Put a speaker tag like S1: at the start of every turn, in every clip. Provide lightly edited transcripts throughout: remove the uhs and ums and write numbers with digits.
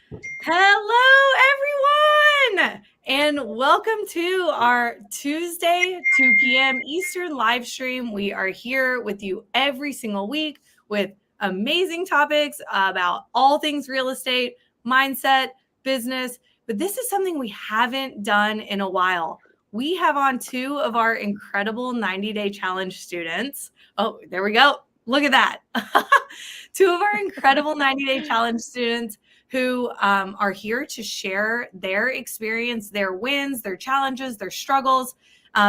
S1: Hello, everyone, and welcome to our Tuesday, 2 p.m. Eastern live stream. We are here with you every single week with amazing topics about all things real estate, mindset, business. But this is something we haven't done in a while. We have on two of our incredible 90-day challenge students. Oh, there we go. Look at that. Two of our incredible 90-day challenge students who are here to share their experience, their wins, their challenges, their struggles.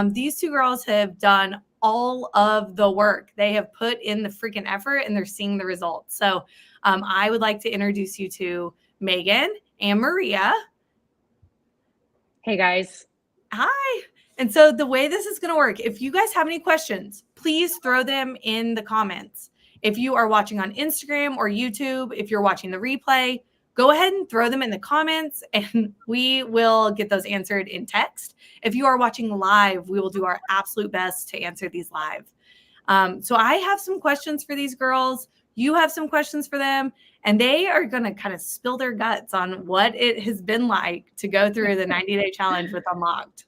S1: These two girls have done all of the work. They have put in the freaking effort and they're seeing the results. So I would like to introduce you to Megan and Maria.
S2: Hey guys.
S1: Hi. And so the way this is going to work, if you guys have any questions, please throw them in the comments. If you are watching on Instagram or YouTube, if you're watching the replay, go ahead and throw them in the comments and we will get those answered in text. If you are watching live, we will do our absolute best to answer these live. So I have some questions for these girls. You have some questions for them, and they are going to kind of spill their guts on what it has been like to go through the 90-day challenge with Unlocked.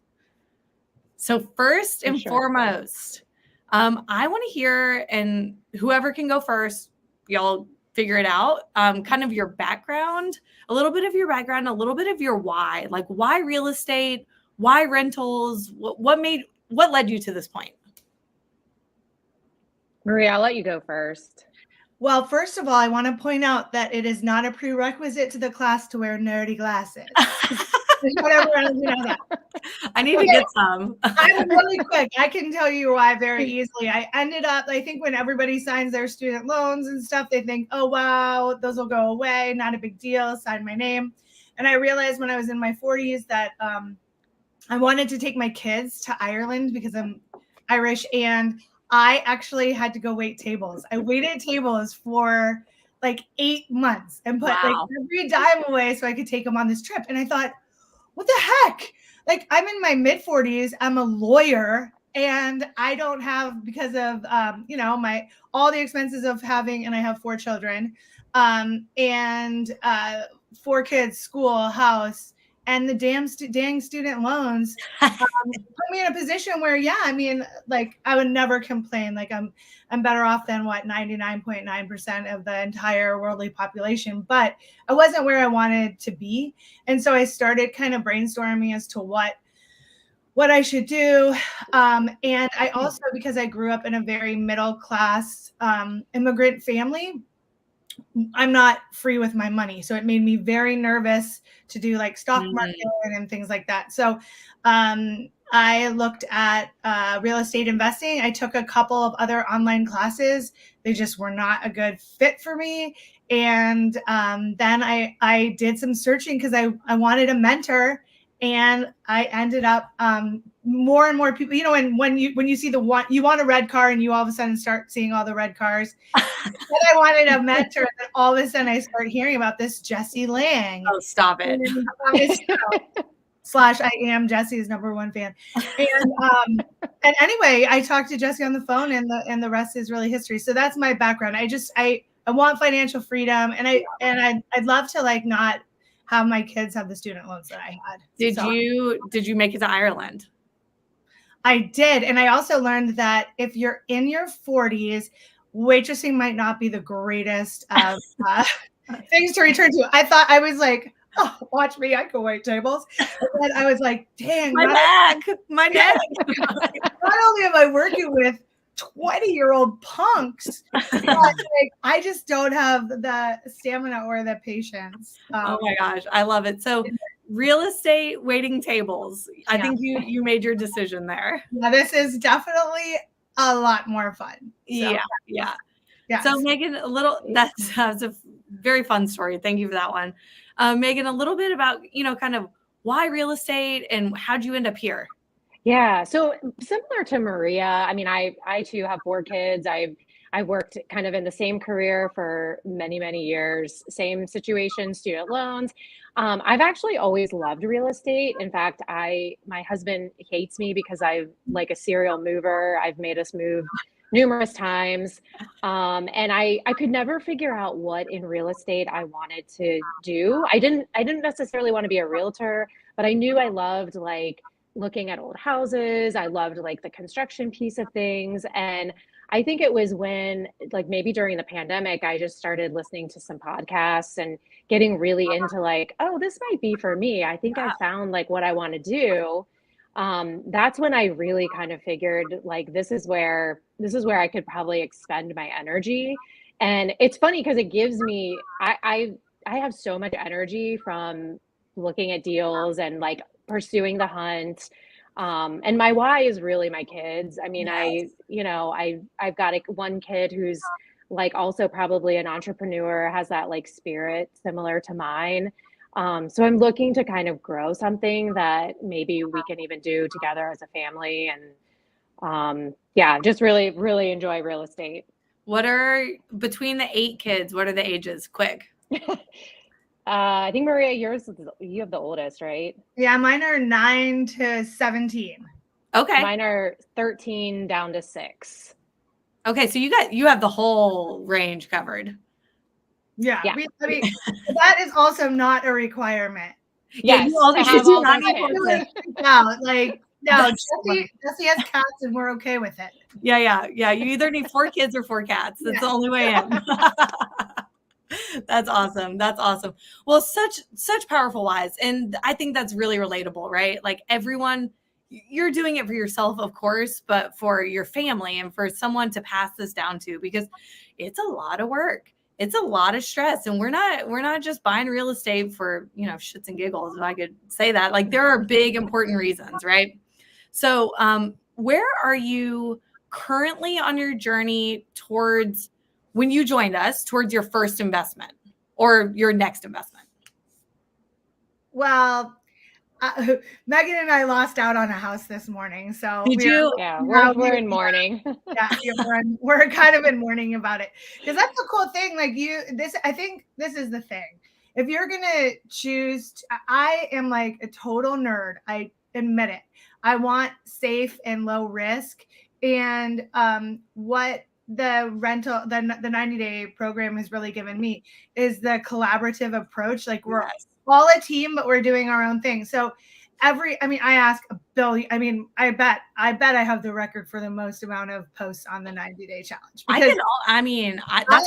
S1: So first and foremost, I want to hear, and whoever can go first, y'all figure it out, kind of your background, a little bit of your background, a little bit of your why, like why real estate, why rentals, what led you to this point?
S2: Maria, I'll let you go first.
S3: Well, first of all, I want to point out that it is not a prerequisite to the class to wear nerdy glasses. Whatever, you know that.
S1: I need to get some.
S3: I'm really quick. I can tell you why very easily. I ended up, I think when everybody signs their student loans and stuff, they think, oh, wow, those will go away. Not a big deal. Sign my name. And I realized when I was in my 40s that I wanted to take my kids to Ireland because I'm Irish, and I actually had to go wait tables. I waited tables for like 8 months and put like every dime away so I could take them on this trip. And I thought, what the heck? Like, I'm in my mid 40s. I'm a lawyer, and I don't have, because of all the expenses of having, and I have 4 children, and 4 kids, school, house, and the dang student loans put me in a position where, like, I would never complain. Like, I'm better off than 99.9% of the entire worldly population, but I wasn't where I wanted to be. And so I started kind of brainstorming as to what I should do. And I also, because I grew up in a very middle class immigrant family, I'm not free with my money. So it made me very nervous to do like stock market and things like that. So I looked at real estate investing. I took a couple of other online classes. They just were not a good fit for me. And then I did some searching because I wanted a mentor. And I ended up more and more people, and when you see you want a red car and you all of a sudden start seeing all the red cars. Then I wanted a mentor, and all of a sudden I started hearing about this Jessie Lang.
S1: Oh, stop it.
S3: / I am Jessie's #1 fan. And anyway, I talked to Jessie on the phone, and the rest is really history. So that's my background. I want financial freedom, and I'd love to like not have my kids have the student loans that I had.
S1: Did you make it to Ireland?
S3: I did. And I also learned that if you're in your 40s, waitressing might not be the greatest of things to return to. I was like, oh, watch me, I can wait tables. And then I was like, dang.
S1: My neck.
S3: Not only am I working with 20-year-old punks, but like, I just don't have the stamina or the patience.
S1: Oh my gosh, I love it. So real estate, waiting tables. I think you made your decision there.
S3: Yeah, this is definitely a lot more fun.
S1: So, yeah. So Megan, that's a very fun story. Thank you for that one. Megan, a little bit about, kind of why real estate and how'd you end up here?
S2: Yeah. So similar to Maria, I mean, I too have 4 kids. I worked kind of in the same career for many, many years, same situation, student loans. I've actually always loved real estate. In fact, my husband hates me because I'm like a serial mover. I've made us move numerous times. And I could never figure out what in real estate I wanted to do. I didn't necessarily want to be a realtor, but I knew I loved like looking at old houses. I loved like the construction piece of things. And I think it was when, like, maybe during the pandemic, I just started listening to some podcasts and getting really into like, oh, this might be for me. I think I found like what I want to do. That's when I really kind of figured like this is where I could probably expend my energy. And it's funny because it gives me I have so much energy from looking at deals and like pursuing the hunt. And my why is really my kids. I mean,
S1: Yes.
S2: I've got one kid who's like also probably an entrepreneur, has that like spirit similar to mine. So I'm looking to kind of grow something that maybe we can even do together as a family. And yeah, just really, really enjoy real estate.
S1: What are between the 8 kids? What are the ages? Quick.
S2: I think Maria, you have the oldest, right?
S3: Yeah, mine are 9 to 17.
S1: Okay.
S2: Mine are 13 down to 6.
S1: Okay, so you have the whole range covered.
S3: Yeah,
S2: Yeah.
S3: I mean, that is also not a requirement.
S1: Yeah,
S2: Yes,
S1: you also
S2: to have
S1: do
S2: all
S1: not
S2: those
S1: need
S2: kids.
S1: more kids.
S3: Out, like, no,
S1: That's funny.
S3: Jesse has cats and we're okay with it.
S1: Yeah. You either need 4 kids or 4 cats. That's the only way in. That's awesome. That's awesome. Well, such powerful whys. And I think that's really relatable, right? Like everyone, you're doing it for yourself, of course, but for your family and for someone to pass this down to, because it's a lot of work. It's a lot of stress. And we're not just buying real estate for, shits and giggles, if I could say that. Like there are big, important reasons, right? So where are you currently on your journey towards when you joined us, towards your first investment or your next investment?
S3: Well, Megan and I lost out on a house this morning. So
S1: Did you?
S2: Yeah, we're in mourning.
S3: Yeah, we're kind of in mourning about it. Because that's the cool thing. Like I think this is the thing. If you're gonna choose, I am like a total nerd. I admit it. I want safe and low risk. And what the 90-day program has really given me is the collaborative approach. Like we're all a team, but we're doing our own thing. So I ask a billion. I bet I have the record for the most amount of posts on the 90-day challenge.
S1: That's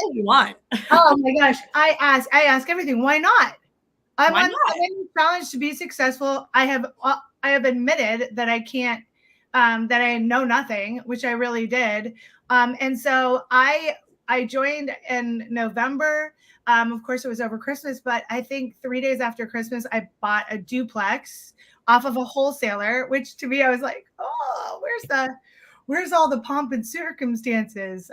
S1: what you want.
S3: Oh my gosh. I ask everything. Why not? I'm
S1: Why
S3: on the challenge to be successful. I have admitted that I can't, that I know nothing, which I really did. And so I joined in November. Of course, it was over Christmas, but I think 3 days after Christmas, I bought a duplex off of a wholesaler, which to me, I was like, oh, where's all the pomp and circumstances?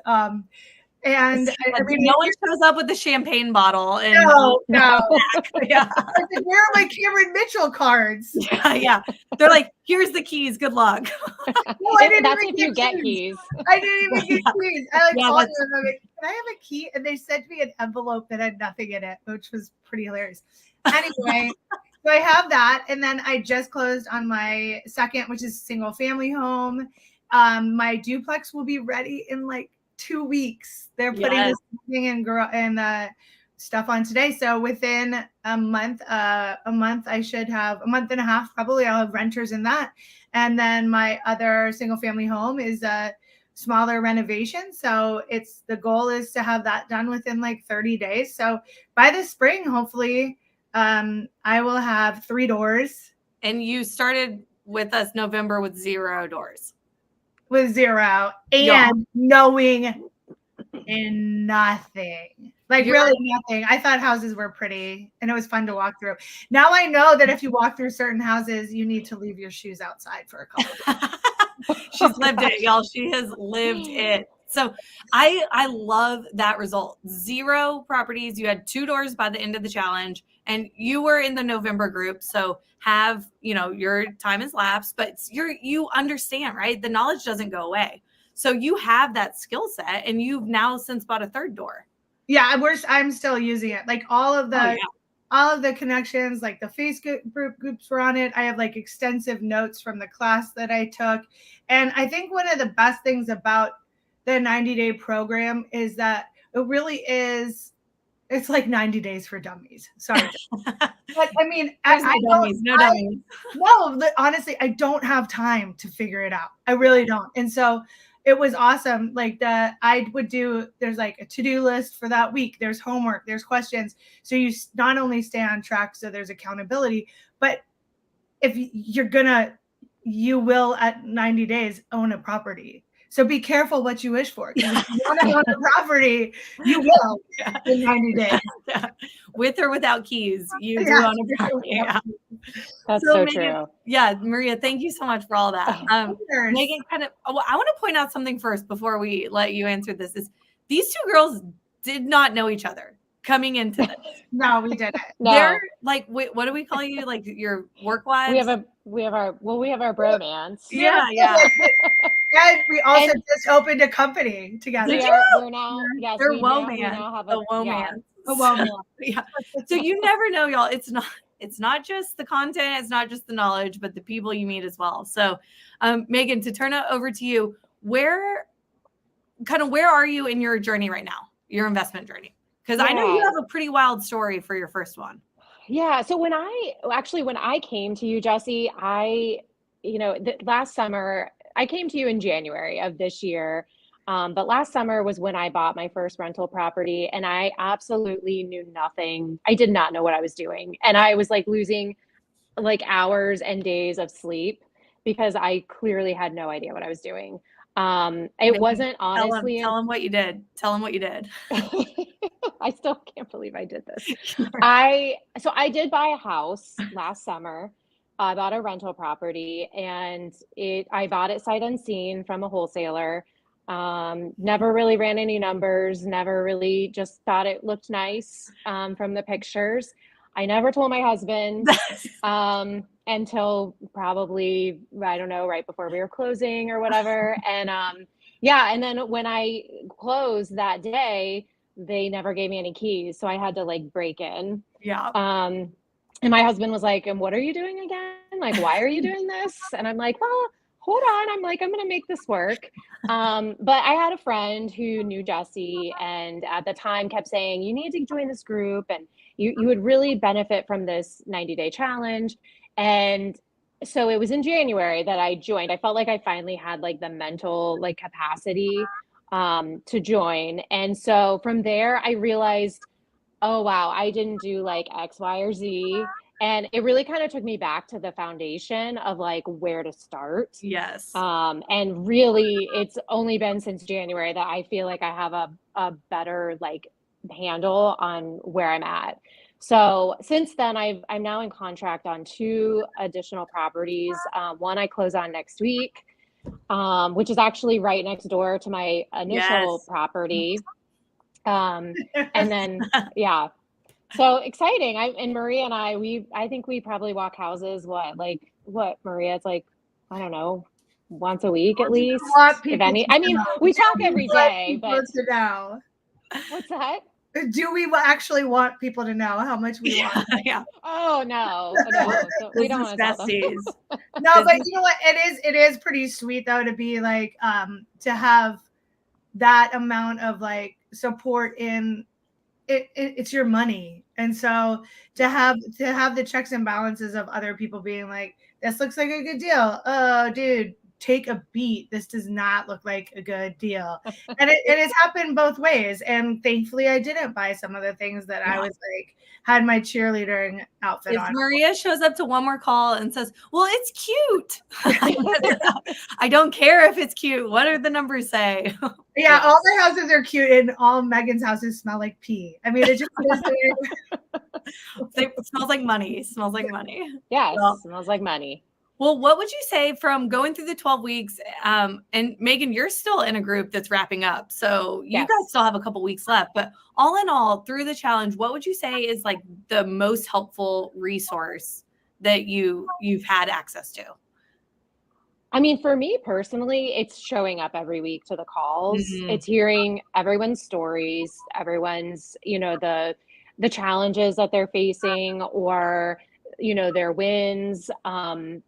S3: And
S1: no one shows up with the champagne bottle. And
S3: no.
S1: Yeah.
S3: Where are my Cameron Mitchell cards?
S1: Yeah. They're like, here's the keys. Good luck.
S3: No,
S2: That's if you get keys.
S3: I didn't even get keys. I called them. I'm like, can I have a key? And they sent me an envelope that had nothing in it, which was pretty hilarious. Anyway, so I have that. And then I just closed on my second, which is single family home. My duplex will be ready in like 2 weeks. They're putting this thing and stuff on today. So within a month, I should have a month and a half, probably I'll have renters in that. And then my other single family home is a smaller renovation. So the goal is to have that done within like 30 days. So by the spring, hopefully I will have 3 doors.
S1: And you started with us November with 0 doors.
S3: With 0 and knowing nothing. Like really nothing. I thought houses were pretty and it was fun to walk through. Now I know that if you walk through certain houses, you need to leave your shoes outside for a couple of days.
S1: She's lived it, y'all. She has lived it. So I love that result. 0 properties. You had 2 doors by the end of the challenge, and you were in the November group. So your time has lapsed, but you understand, right? The knowledge doesn't go away. So you have that skill set, and you've now since bought a 3rd door.
S3: Yeah, I'm still using it. Like all of the connections, like the Facebook groups were on it. I have like extensive notes from the class that I took. And I think one of the best things about the 90-day program is that it really is, it's like 90 days for dummies. Sorry. But I mean, honestly, I don't have time to figure it out. I really don't. And so it was awesome. Like there's like a to-do list for that week. There's homework, there's questions. So you not only stay on track, so there's accountability, but if you will at 90 days own a property. So be careful what you wish for. If you want to own a property, you will in 90 days.
S1: Yeah. With or without keys, you do own a property. Yeah.
S2: That's so
S1: Megan,
S2: true.
S1: Yeah, Maria, thank you so much for all that. Megan, I want to point out something first before we let you answer this. Is these two girls did not know each other coming into this.
S3: No, we didn't.
S2: No.
S1: They're like, wait, what do we call you? Like your work wives?
S2: We have our bromance.
S1: Yeah.
S3: And we also just opened a company together.
S2: We're now, yes,
S1: they're
S2: we now have a womance.
S1: Yeah. So you never know, y'all. It's not just the content, it's not just the knowledge, but the people you meet as well. So Megan, to turn it over to you, where are you in your journey right now, your investment journey? Because I know you have a pretty wild story for your first one.
S2: Yeah. So when I came to you, Jesse, last summer, I came to you in January of this year. But last summer was when I bought my first rental property, and I absolutely knew nothing. I did not know what I was doing. And I was like losing like hours and days of sleep because I clearly had no idea what I was doing. It wasn't honestly.
S1: Tell them what you did. Tell them what you did.
S2: I still can't believe I did this. I did buy a house last summer. I bought a rental property, and I bought it sight unseen from a wholesaler. Never really ran any numbers, never really, just thought it looked nice from the pictures. I never told my husband until probably, I don't know, right before we were closing or whatever. And and then when I closed that day, they never gave me any keys. So I had to like break in.
S1: Yeah.
S2: And my husband was like, and what are you doing again? Like, why are you doing this? And I'm like, well, hold on. I'm like, I'm going to make this work. But I had a friend who knew Jesse, and at the time kept saying, you need to join this group, and you would really benefit from this 90-day challenge. And so it was in January that I joined. I felt like I finally had like the mental like capacity to join. And so from there, I realized, oh, wow, I didn't do like X, Y, or Z. And it really kind of took me back to the foundation of like where to start.
S1: Yes.
S2: And really, it's only been since January that I feel like I have a better like handle on where I'm at. So since then, I'm now in contract on 2 additional properties. One I close on next week, which is actually right next door to my initial property. And then, so exciting. And Maria and I think we probably walk houses. What, Maria? It's like, I don't know, once a week at least. If any, I mean, we talk every day, but what's that?
S3: Do we actually want people to know how much we want?
S1: Yeah.
S2: Oh no. So we don't want to tell them.
S3: No, but you know what? It is pretty sweet though to be like to have that amount of like support in it. It's your money, and so to have the checks and balances of other people being like, this looks like a good deal. Oh, dude, take a beat. This does not look like a good deal. And it has happened both ways. And thankfully I didn't buy some of the things that I was like, had my cheerleading outfit on.
S1: If Maria shows up to one more call and says, well, it's cute. I don't care if it's cute. What do the numbers say?
S3: Yeah, all the houses are cute and all Megan's houses smell like pee. I mean, it just
S1: it smells like money. It smells like money.
S2: Yeah, it smells like money.
S1: Well, what would you say from going through the 12 weeks? And Megan, you're still in a group that's wrapping up. So you guys still have a couple weeks left. But all in all, through the challenge, what would you say is like the most helpful resource that you've had access to?
S2: I mean, for me personally, it's showing up every week to the calls. Mm-hmm. It's hearing everyone's stories, everyone's, the challenges that they're facing, or their wins.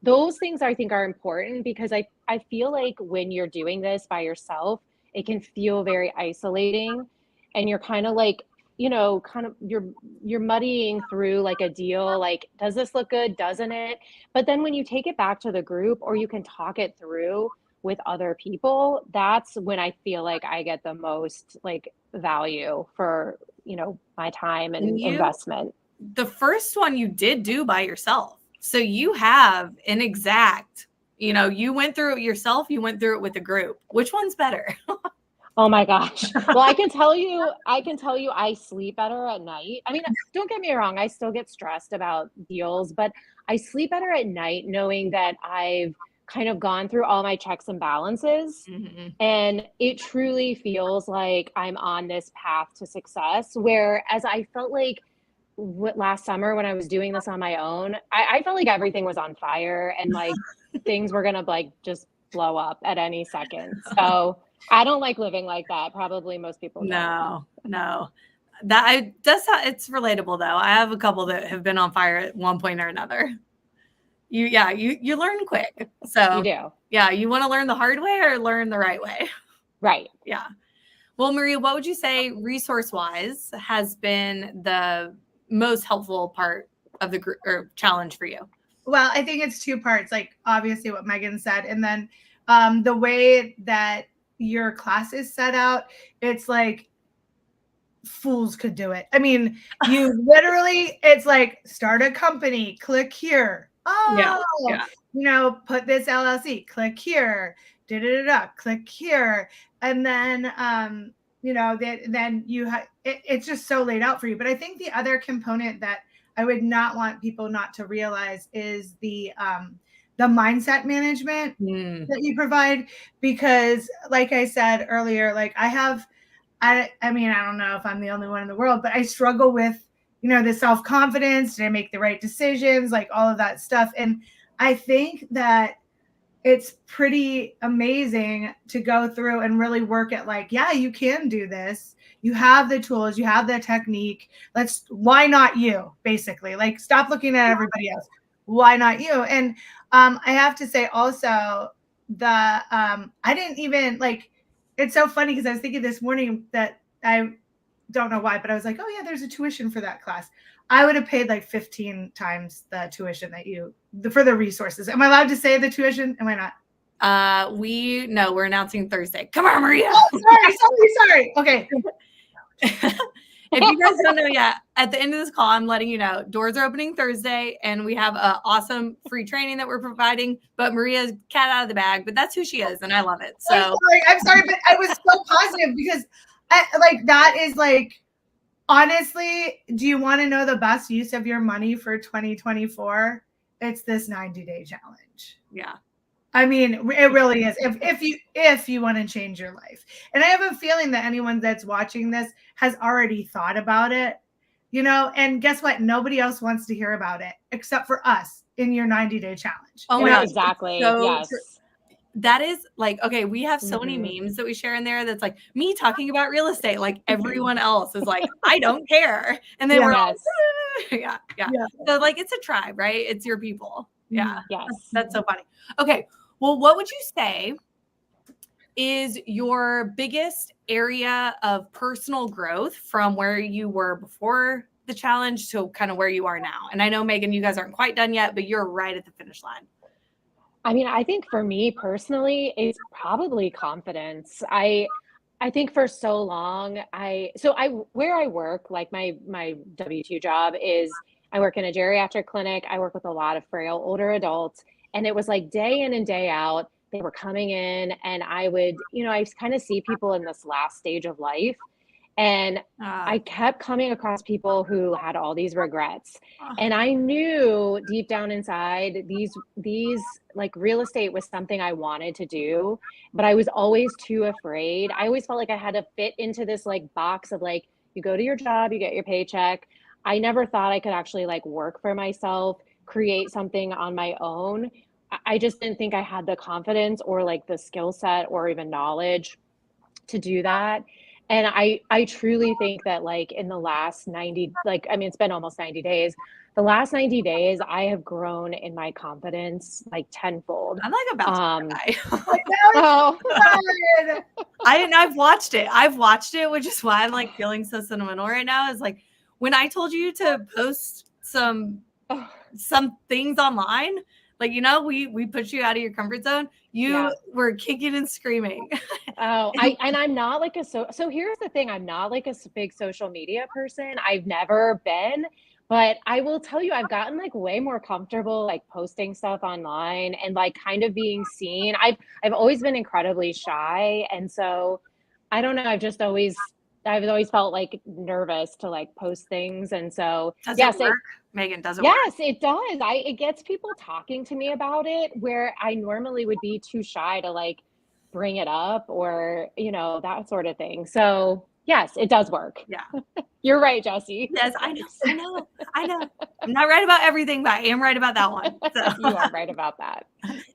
S2: Those things I think are important because I feel like when you're doing this by yourself, it can feel very isolating, and you're kind of like, you know, kind of you're muddying through like a deal, like, does this look good? Doesn't it? But then when you take it back to the group, or you can talk it through with other people, that's when I feel like I get the most like value for, you know, my time and investment.
S1: The first one you did do by yourself. So you have an exact, you know, you went through it yourself, you went through it with a group. Which one's better?
S2: Oh my gosh. Well, I can tell you I sleep better at night. I mean, don't get me wrong, I still get stressed about deals, but I sleep better at night knowing that I've kind of gone through all my checks and balances.
S1: Mm-hmm.
S2: And it truly feels like I'm on this path to success. Whereas I felt like last summer when I was doing this on my own, I felt like everything was on fire and like things were gonna like just blow up at any second. So I don't like living like that. Probably most people don't.
S1: No. It's relatable though. I have a couple that have been on fire at one point or another. You learn quick. So
S2: You do.
S1: Yeah, you want to learn the hard way or learn the right way?
S2: Right.
S1: Yeah. Well, Maria, what would you say resource-wise has been the most helpful part of the group or challenge for you?
S3: Well, I think it's two parts, like obviously what Megan said, and then the way that your class is set out, it's like fools could do it. I mean, you literally, it's like start a company, click here. Oh,
S1: Yeah.
S3: you know, put this LLC, click here, click here, and then you know, then you have it's just so laid out for you. But I think the other component that I would not want people not to realize is the mindset management that you provide, because like I said earlier, like I mean, I don't know if I'm the only one in the world, but I struggle with, you know, the self-confidence. Did I make the right decisions? Like all of that stuff. And I think that it's pretty amazing to go through and really work at like, yeah, you can do this. You have the tools, you have the technique. Why not you? Basically, like stop looking at everybody else. Why not you? And I have to say also I didn't even like, it's so funny because I was thinking this morning that I don't know why, but I was like, oh yeah, there's a tuition for that class. I would have paid like 15 times the tuition for the resources. Am I allowed to say the tuition? Am I not?
S1: We're announcing Thursday. Come on, Maria.
S3: Oh, sorry. Okay.
S1: If you guys don't know yet, at the end of this call, I'm letting you know doors are opening Thursday and we have an awesome free training that we're providing. But Maria's cat out of the bag, but that's who she is and I love it. So
S3: I'm sorry, but I was so positive because that is like, honestly, do you want to know the best use of your money for 2024? It's this 90-day challenge.
S1: Yeah.
S3: I mean, it really is. If you want to change your life. And I have a feeling that anyone that's watching this has already thought about it, you know, and guess what? Nobody else wants to hear about it except for us in your 90-day challenge.
S1: Oh,
S2: yeah, exactly. Yes.
S1: That is like, okay, we have so many memes that we share in there that's like me talking about real estate. Like everyone else is like, I don't care. And then we're all, yeah. So like, it's a tribe, right? It's your people. Yeah.
S2: Yes.
S1: That's so funny. Okay. Well, what would you say is your biggest area of personal growth from where you were before the challenge to kind of where you are now? And I know, Megan, you guys aren't quite done yet, but you're right at the finish line.
S2: I mean, I think for me personally, it's probably confidence. I think for so long, where I work, like my W-2 job is I work in a geriatric clinic. I work with a lot of frail older adults. And it was like day in and day out, they were coming in and I would, you know, I kind of see people in this last stage of life. And I kept coming across people who had all these regrets. And I knew deep down inside, these like real estate was something I wanted to do, but I was always too afraid. I always felt like I had to fit into this like box of like, you go to your job, you get your paycheck. I never thought I could actually like work for myself, create something on my own. I just didn't think I had the confidence or like the skill set or even knowledge to do that. And I truly think that like in the last 90, like, I mean, it's been almost 90 days. The last 90 days, I have grown in my confidence like tenfold.
S1: I'm like about to cry.
S2: Oh,
S1: I've watched it. I've watched it, which is why I'm like feeling so sentimental right now. Is like when I told you to post some things online, like, you know, we put you out of your comfort zone. You were kicking and screaming.
S2: Oh, I'm not like so here's the thing. I'm not like a big social media person. I've never been, but I will tell you, I've gotten like way more comfortable like posting stuff online and like kind of being seen. I've always been incredibly shy. And so I don't know, I've always felt like nervous to like post things. And so
S1: Does it work? Megan, does it work?
S2: Yes, it does. It gets people talking to me about it where I normally would be too shy to like bring it up or, you know, that sort of thing. So yes, it does work.
S1: Yeah.
S2: You're right, Jessie.
S1: Yes, I know. I'm not right about everything, but I am right about that one. So.
S2: You are right about that.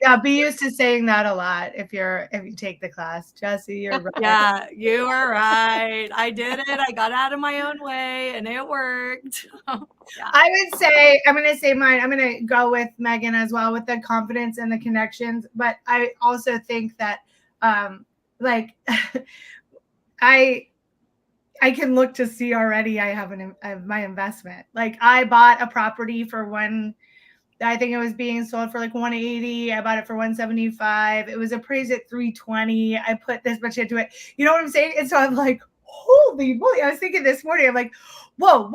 S3: Yeah, be used to saying that a lot if you take the class. Jessie, you're right.
S1: Yeah, you are right. I did it. I got out of my own way and it worked. Yeah.
S3: I would say, I'm going to say mine. I'm going to go with Megan as well with the confidence and the connections. But I also think that like I can look to see already I have my investment. Like I bought a property for I think it was being sold for like 180. I bought it for 175. It was appraised at 320. I put this much into it. You know what I'm saying? And so I'm like, holy moly. I was thinking this morning, I'm like, whoa.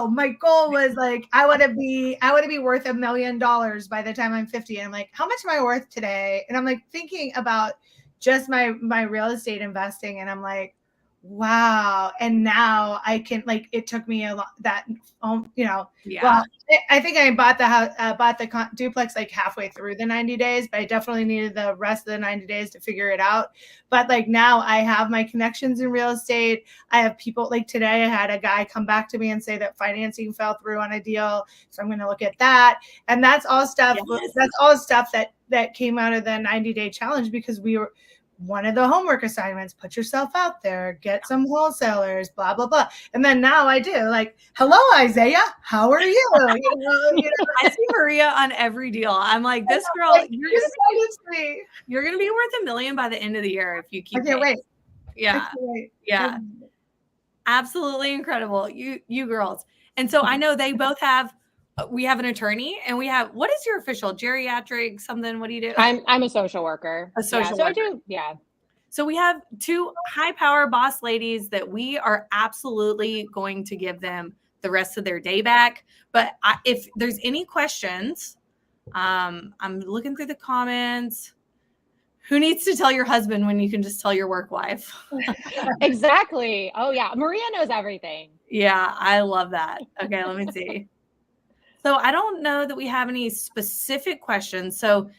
S3: My goal was like, I want to be worth $1 million by the time I'm 50. And I'm like, how much am I worth today? And I'm like thinking about just my real estate investing. And I'm like, wow. And now I can, like, it took me a lot that, you know, well, I think I bought the house, bought the duplex like halfway through the 90 days, but I definitely needed the rest of the 90 days to figure it out. But like now I have my connections in real estate. I have people like today, I had a guy come back to me and say that financing fell through on a deal. So I'm going to look at that. And that's all stuff. Yes. That's all stuff that came out of the 90-day challenge because we were, one of the homework assignments, put yourself out there, get some wholesalers, blah, blah, blah. And then now I do like, hello, Isaiah, how are you?
S1: I see Maria on every deal. I'm like, this girl, you're going to be worth $1 million by the end of the year if you keep.
S3: I can't wait.
S1: Yeah. Yeah. Absolutely incredible. You girls. And so I know they both have, we have an attorney and we have, what is your official geriatric something? What do you do?
S2: I'm a social worker.
S1: A social worker.
S2: So I do. Yeah.
S1: So we have two high power boss ladies that we are absolutely going to give them the rest of their day back. But if there's any questions, I'm looking through the comments. Who needs to tell your husband when you can just tell your work wife?
S2: Exactly. Oh yeah. Maria knows everything.
S1: Yeah. I love that. Okay. Let me see. So I don't know that we have any specific questions. So,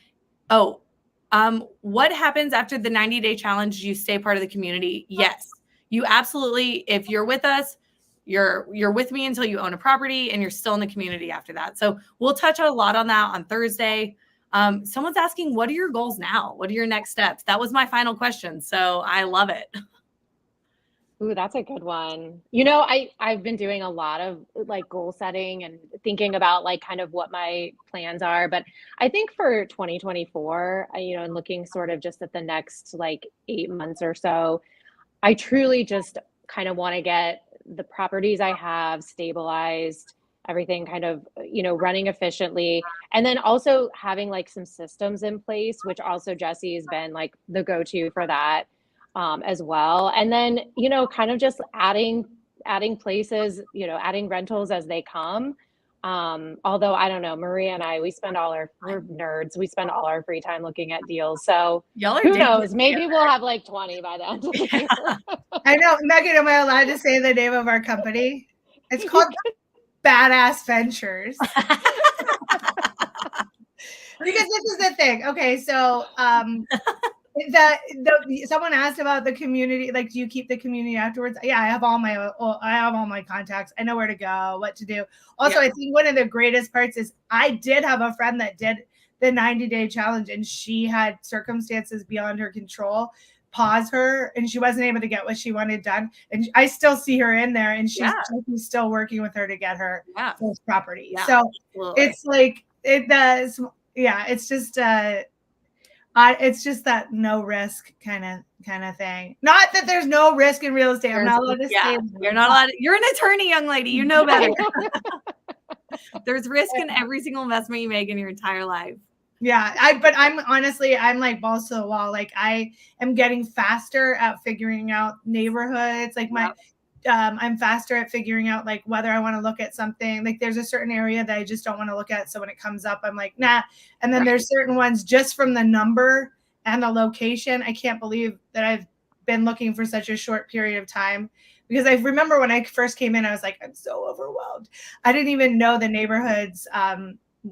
S1: what happens after the 90-day challenge? You stay part of the community? Yes, you absolutely. If you're with us, you're with me until you own a property and you're still in the community after that. So we'll touch a lot on that on Thursday. Someone's asking, what are your goals now? What are your next steps? That was my final question. So I love it.
S2: Ooh, that's a good one. You know, I've been doing a lot of like goal setting and thinking about like kind of what my plans are. But I think for 2024, you know, and looking sort of just at the next like 8 months or so, I truly just kind of want to get the properties I have stabilized, everything kind of, you know, running efficiently. And then also having like some systems in place, which also Jessie has been like the go-to for that. As well. And then, you know, kind of just adding places, you know, adding rentals as they come. Although I don't know, Maria and I, we're nerds. We spend all our free time looking at deals. So who knows? Maybe we'll have like 20 by the end of the year.
S3: I know. Megan, am I allowed to say the name of our company? It's called Badass Ventures. Because this is the thing. Okay, so someone asked about the community, like, do you keep the community afterwards? Yeah, I have all my contacts. I know where to go, what to do. Also, I think one of the greatest parts is I did have a friend that did the 90-day challenge and she had circumstances beyond her control, pause her, and she wasn't able to get what she wanted done. And I still see her in there, and she's still working with her to get her first property.
S1: Yeah,
S3: so
S1: absolutely.
S3: it's like it does. Yeah, it's just that no risk kind of thing. Not that there's no risk in real estate. I'm not allowed to say that.
S1: You're not allowed. You're an attorney, young lady. You know better. There's risk in every single investment you make in your entire life.
S3: Yeah, but I'm honestly, I'm like balls to the wall. Like I am getting faster at figuring out neighborhoods. Like I'm faster at figuring out like whether I want to look at something. Like there's a certain area that I just don't want to look at. So when it comes up, I'm like, nah. And then there's certain ones just from the number and the location. I can't believe that I've been looking for such a short period of time. Because I remember when I first came in, I was like, I'm so overwhelmed. I didn't even know the neighborhoods,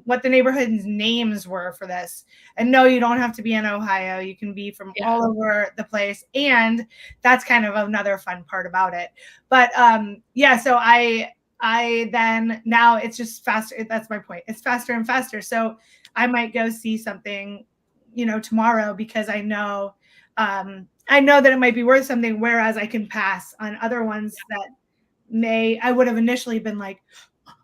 S3: what the neighborhoods names were for this. And no, you don't have to be in Ohio. You can be from all over the place. And that's kind of another fun part about it. But so I then now it's just faster. That's my point. It's faster and faster. So I might go see something, tomorrow because I know that it might be worth something. Whereas I can pass on other ones that I would have initially been like,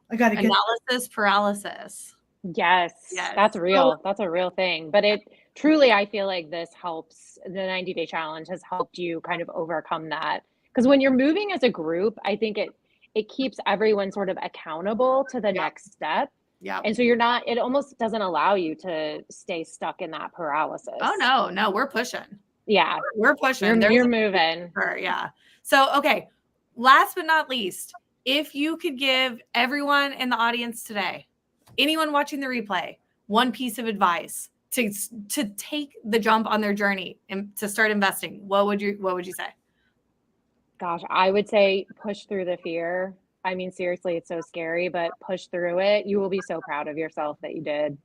S3: I got to get
S1: analysis paralysis.
S2: Yes, that's real. That's a real thing. But it truly, I feel like this helps. The 90-day challenge has helped you kind of overcome that. Because when you're moving as a group, I think it keeps everyone sort of accountable to the next step.
S1: Yeah.
S2: And so it almost doesn't allow you to stay stuck in that paralysis.
S1: Oh, no, we're pushing.
S2: Yeah.
S1: We're pushing.
S2: You're moving.
S1: Yeah. So, okay. Last but not least, if you could give everyone in the audience today, anyone watching the replay, one piece of advice to take the jump on their journey and to start investing, what would you say?
S2: Gosh, I would say push through the fear. I mean, seriously, it's so scary, but push through it. You will be so proud of yourself that you did.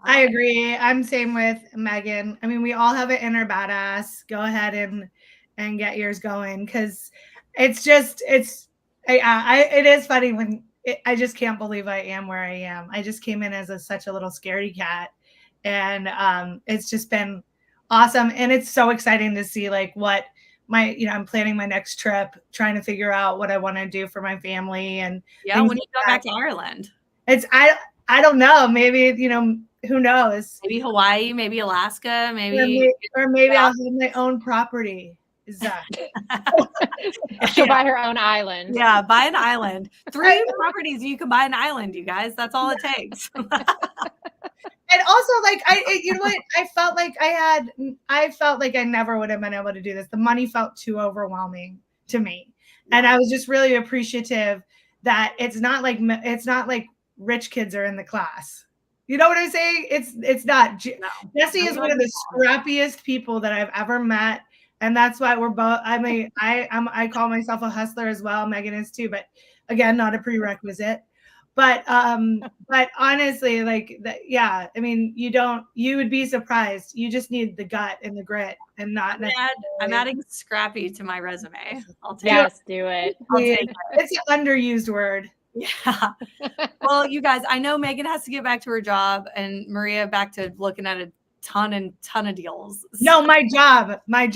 S3: I agree. I'm same with Megan. I mean, we all have an inner badass. Go ahead and get yours going, because it is funny when I just can't believe I am where I am. I just came in as such a little scaredy cat, and it's just been awesome. And it's so exciting to see like what I'm planning my next trip, trying to figure out what I want to do for my family. And
S1: when you go back to Ireland,
S3: I don't know, maybe, who knows?
S1: Maybe Hawaii, maybe Alaska,
S3: maybe I'll have my own property.
S2: She'll buy her own island.
S1: Yeah, buy an island. 3 properties, you can buy an island, you guys. That's all it takes.
S3: And also, like, I felt like I never would have been able to do this. The money felt too overwhelming to me. And I was just really appreciative that it's not like rich kids are in the class. You know what I'm saying? It's not. No. Jesse is one of the scrappiest people that I've ever met. And that's why we're both, I call myself a hustler as well. Megan is too, but again, not a prerequisite. But honestly, like, I mean, you would be surprised. You just need the gut and the grit, and not.
S1: I'm adding scrappy to my resume. I'll take
S2: it. Do it.
S3: I'll take it. It's an underused word.
S1: Yeah. Well, you guys, I know Megan has to get back to her job, and Maria back to looking at a ton of deals.
S3: No, my job.
S1: Sorry.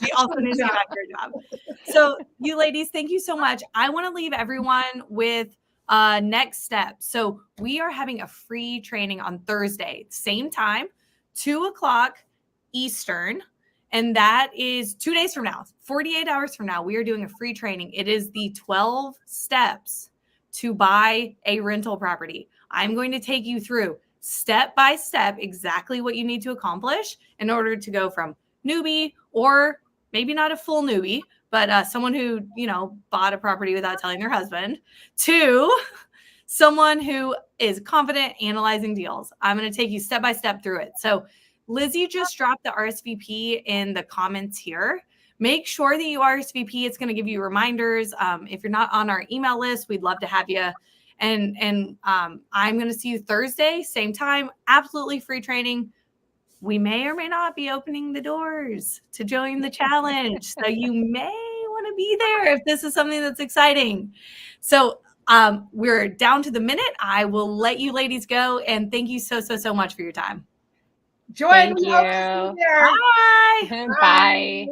S1: She also needs to get back to her job. So, you ladies, thank you so much. I want to leave everyone with next step. So we are having a free training on Thursday, same time, 2:00 Eastern. And that is 2 days from now, 48 hours from now, we are doing a free training. It is the 12 steps to buy a rental property. I'm going to take you through step by step exactly what you need to accomplish in order to go from newbie, or maybe not a full newbie, but someone who, bought a property without telling their husband, to someone who is confident analyzing deals. I'm going to take you step by step through it. So Lizzie just dropped the RSVP in the comments here. Make sure that you RSVP. It's going to give you reminders. If you're not on our email list, we'd love to have you. And I'm going to see you Thursday, same time, absolutely free training. We may or may not be opening the doors to join the challenge. So you may want to be there if this is something that's exciting. So we're down to the minute. I will let you ladies go. And thank you so much for your time.
S3: Join.
S2: Thank
S3: We hope to see
S2: you.
S3: you there.
S1: Bye.
S2: Bye.